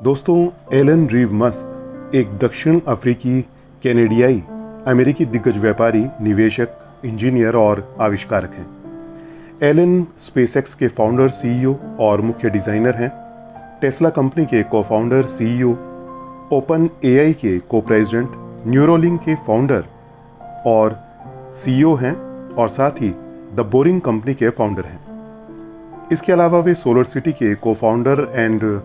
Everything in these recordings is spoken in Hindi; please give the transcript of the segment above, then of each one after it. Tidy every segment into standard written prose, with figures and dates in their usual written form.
दोस्तों, एलन रीव मस्क एक दक्षिण अफ्रीकी कैनेडियाई अमेरिकी दिग्गज व्यापारी, निवेशक, इंजीनियर और आविष्कारक हैं। एलन स्पेसएक्स के फाउंडर, सीईओ और मुख्य डिजाइनर हैं। टेस्ला कंपनी के को-फाउंडर, सीईओ, ओपन एआई के को-प्रेसिडेंट, न्यूरोलिंक के फाउंडर और सीईओ हैं और साथ ही द बोरिंग कंपनी के फाउंडर हैं। इसके अलावा वे सोलर सिटी के को-फाउंडर एंड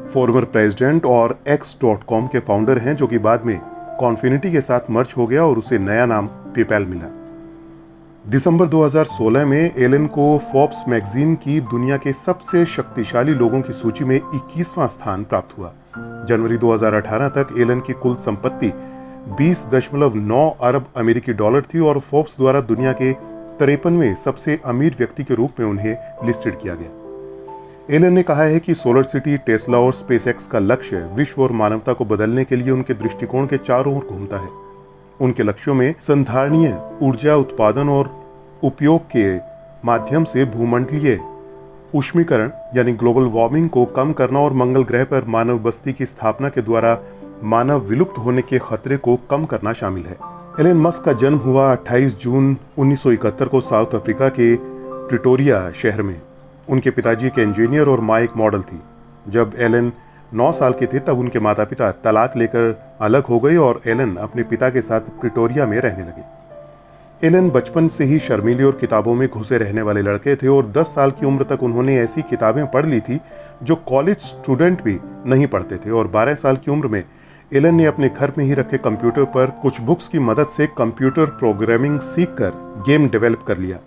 फॉर्मर प्रेसिडेंट और X.com के फाउंडर हैं, जो कि बाद में कॉन्फिनिटी के साथ मर्ज हो गया और उसे नया नाम पेपैल मिला। दिसंबर 2016 में एलन को फोर्ब्स मैगजीन की दुनिया के सबसे शक्तिशाली लोगों की सूची में 21वां स्थान प्राप्त हुआ। जनवरी 2018 तक एलन की कुल संपत्ति 20.9 अरब अमेरिकी डॉलर थी और फोर्ब्स द्वारा दुनिया के 53वें सबसे अमीर व्यक्ति के रूप में उन्हें लिस्टेड किया गया। एलन ने कहा है कि सोलर सिटी, टेस्ला और स्पेसएक्स का लक्ष्य विश्व और मानवता को बदलने के लिए उनके दृष्टिकोण के चारों ओर घूमता है। उनके लक्ष्यों में संधारणीय ऊर्जा उत्पादन और उपयोग के माध्यम से भूमंडलीय ऊष्मीकरण यानी ग्लोबल वार्मिंग को कम करना और मंगल ग्रह पर मानव बस्ती की स्थापना के द्वारा मानव विलुप्त होने के खतरे को कम करना शामिल है। एलन मस्क का जन्म हुआ 28 जून 1971 को साउथ अफ्रीका के प्रिटोरिया शहर में। उनके पिताजी एक इंजीनियर और माँ एक मॉडल थी। जब एलन 9 साल के थे तब उनके माता पिता तलाक लेकर अलग हो गए और एलन अपने पिता के साथ प्रिटोरिया में रहने लगे। एलन बचपन से ही शर्मीले और किताबों में घुसे रहने वाले लड़के थे और 10 साल की उम्र तक उन्होंने ऐसी किताबें पढ़ ली थी जो कॉलेज स्टूडेंट भी नहीं पढ़ते थे। और 12 साल की उम्र में एलन ने अपने घर में ही रखे कंप्यूटर पर कुछ बुक्स की मदद से कंप्यूटर प्रोग्रामिंग सीखकर गेम डेवलप कर लिया।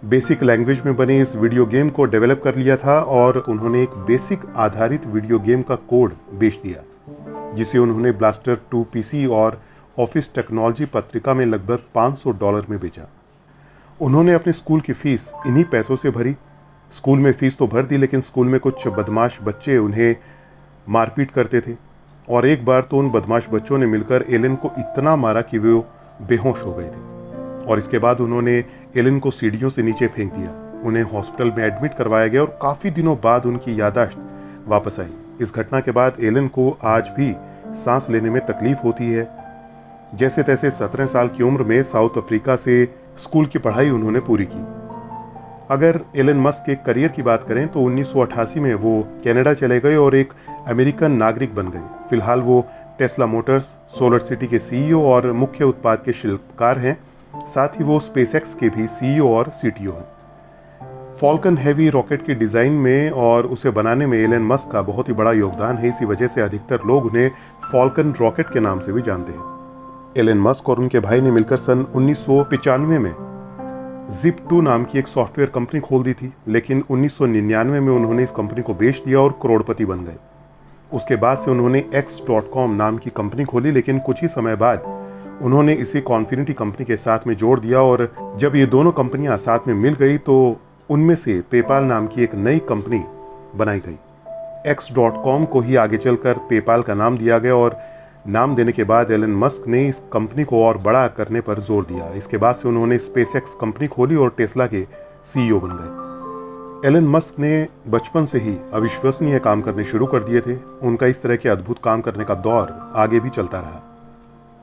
बेसिक लैंग्वेज में बने इस वीडियो गेम को डेवलप कर लिया था और उन्होंने एक बेसिक आधारित वीडियो गेम का कोड बेच दिया, जिसे उन्होंने ब्लास्टर 2 पीसी और ऑफिस टेक्नोलॉजी पत्रिका में लगभग $500 में बेचा। उन्होंने अपने स्कूल की फीस इन्हीं पैसों से भरी। स्कूल में फीस तो भर दी, लेकिन स्कूल में कुछ बदमाश बच्चे उन्हें मारपीट करते थे और एक बार तो उन बदमाश बच्चों ने मिलकर एलन को इतना मारा कि वो बेहोश हो गए थे और इसके बाद उन्होंने एलन को सीढ़ियों से नीचे फेंक दिया। उन्हें हॉस्पिटल में एडमिट करवाया गया और काफ़ी दिनों बाद उनकी याददाश्त वापस आई। इस घटना के बाद एलन को आज भी सांस लेने में तकलीफ होती है। जैसे तैसे 17 साल की उम्र में साउथ अफ्रीका से स्कूल की पढ़ाई उन्होंने पूरी की। अगर एलन मस्क के करियर की बात करें तो 1988 में वो कनाडा चले गए और एक अमेरिकन नागरिक बन गए। फिलहाल वो टेस्ला मोटर्स, सोलर सिटी के सीईओ और मुख्य उत्पाद के शिल्पकार हैं। साथ ही वो स्पेसएक्स के भी सीईओ और सीटीओ हैं। फॉल्कन हेवी रॉकेट की डिजाइन में और उसे बनाने में एलन मस्क का बहुत ही बड़ा योगदान है। इसी वजह से अधिकतर लोग उन्हें फॉल्कन रॉकेट के नाम से भी जानते हैं। एलन मस्क और उनके भाई ने मिलकर सन 1995 में Zip2 नाम की एक सॉफ्टवेयर कंपनी खोल दी थी, लेकिन 1999 में उन्होंने इस कंपनी को बेच दिया और करोड़पति बन गए। उसके बाद से उन्होंने X.com नाम की कंपनी खोली, लेकिन कुछ ही समय बाद उन्होंने इसे कॉन्फिनिटी कंपनी के साथ में जोड़ दिया और जब ये दोनों कंपनियां साथ में मिल गई तो उनमें से पेपाल नाम की एक नई कंपनी बनाई गई। X.com को ही आगे चलकर पेपाल का नाम दिया गया और नाम देने के बाद एलन मस्क ने इस कंपनी को और बड़ा करने पर जोर दिया। इसके बाद से उन्होंने स्पेसएक्स कंपनी खोली और टेस्ला के सीईओ बन गए। एलन मस्क ने बचपन से ही अविश्वसनीय काम करने शुरू कर दिए थे। उनका इस तरह के अद्भुत काम करने का दौर आगे भी चलता रहा।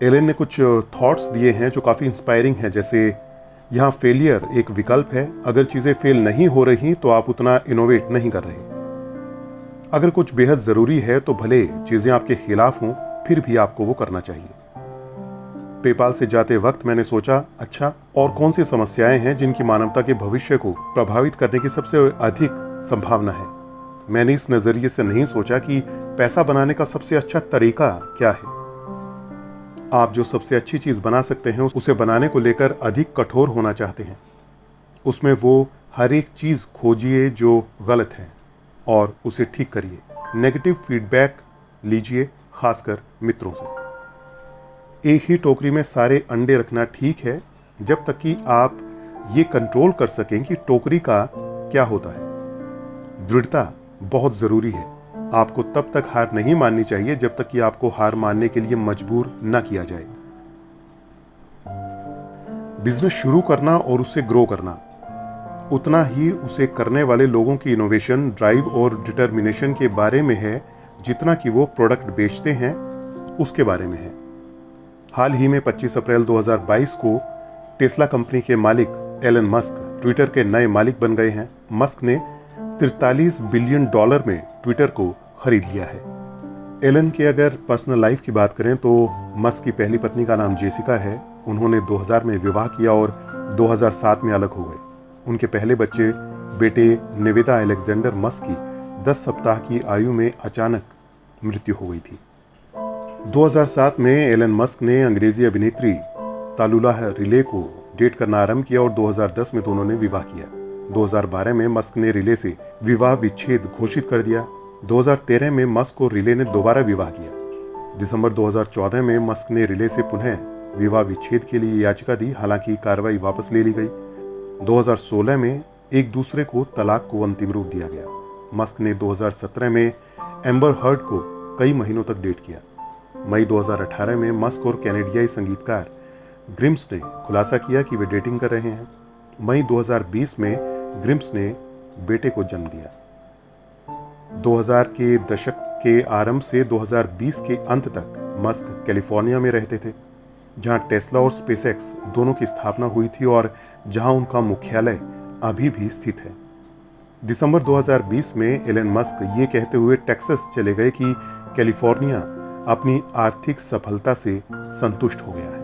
एलन ने कुछ थॉट्स दिए हैं जो काफ़ी इंस्पायरिंग हैं, जैसे यहाँ फेलियर एक विकल्प है। अगर चीज़ें फेल नहीं हो रही तो आप उतना इनोवेट नहीं कर रहे। अगर कुछ बेहद ज़रूरी है तो भले चीज़ें आपके खिलाफ हों, फिर भी आपको वो करना चाहिए। पेपाल से जाते वक्त मैंने सोचा, अच्छा और कौन सी समस्याएं हैं जिनकी मानवता के भविष्य को प्रभावित करने की सबसे अधिक संभावना है। मैंने इस नज़रिए से नहीं सोचा कि पैसा बनाने का सबसे अच्छा तरीका क्या है। आप जो सबसे अच्छी चीज़ बना सकते हैं उसे बनाने को लेकर अधिक कठोर होना चाहते हैं। उसमें वो हर एक चीज़ खोजिए जो गलत है और उसे ठीक करिए। नेगेटिव फीडबैक लीजिए, खासकर मित्रों से। एक ही टोकरी में सारे अंडे रखना ठीक है, जब तक कि आप ये कंट्रोल कर सकें कि टोकरी का क्या होता है। दृढ़ता बहुत ज़रूरी है। आपको तब तक हार नहीं माननी चाहिए जब तक कि आपको हार मानने के लिए मजबूर न किया जाए। बिजनेस शुरू करना और उसे ग्रो करना उतना ही उसे करने वाले लोगों की इनोवेशन, ड्राइव और डिटर्मिनेशन के बारे में है जितना कि वो प्रोडक्ट बेचते हैं उसके बारे में है। हाल ही में 25 अप्रैल 2022 को टेस्ला कंपनी के मालिक एलन मस्क ट्विटर के नए मालिक बन गए हैं। मस्क ने $43 बिलियन में ट्विटर को खरीद लिया है। एलन के अगर पर्सनल लाइफ की बात करें तो मस्क की पहली पत्नी का नाम जेसिका है। उन्होंने 2000 में विवाह किया और 2007 में अलग हो गए। उनके पहले बच्चे बेटे नेवेदा अलेक्जेंडर मस्क की 10 सप्ताह की आयु में अचानक मृत्यु हो गई थी। 2007 में एलन मस्क ने अंग्रेजी अभिनेत्री तालुलाह रिले को डेट करना आरंभ किया और 2010 में दोनों ने विवाह किया। 2012 में मस्क ने रिले से विवाह विच्छेद घोषित कर दिया। 2013 में मस्क और रिले ने दोबारा विवाह किया। दिसंबर 2014 में मस्क ने रिले से पुनः विवाह विच्छेद के लिए याचिका दी, हालांकि कार्रवाई वापस ले ली गई। 2016 में एक दूसरे को तलाक को अंतिम रूप दिया गया। मस्क ने 2017 में एम्बर हर्ड को कई महीनों तक डेट किया। मई 2018 में मस्क और कैनेडियाई संगीतकार ग्रिम्स ने खुलासा किया कि वे डेटिंग कर रहे हैं। मई 2020 में ग्रिम्स ने बेटे को जन्म दिया। 2000 के दशक के आरंभ से 2020 के अंत तक मस्क कैलिफोर्निया में रहते थे, जहां टेस्ला और स्पेसएक्स दोनों की स्थापना हुई थी और जहां उनका मुख्यालय अभी भी स्थित है। दिसंबर 2020 में एलन मस्क ये कहते हुए टेक्सास चले गए कि कैलिफोर्निया अपनी आर्थिक सफलता से संतुष्ट हो गया है।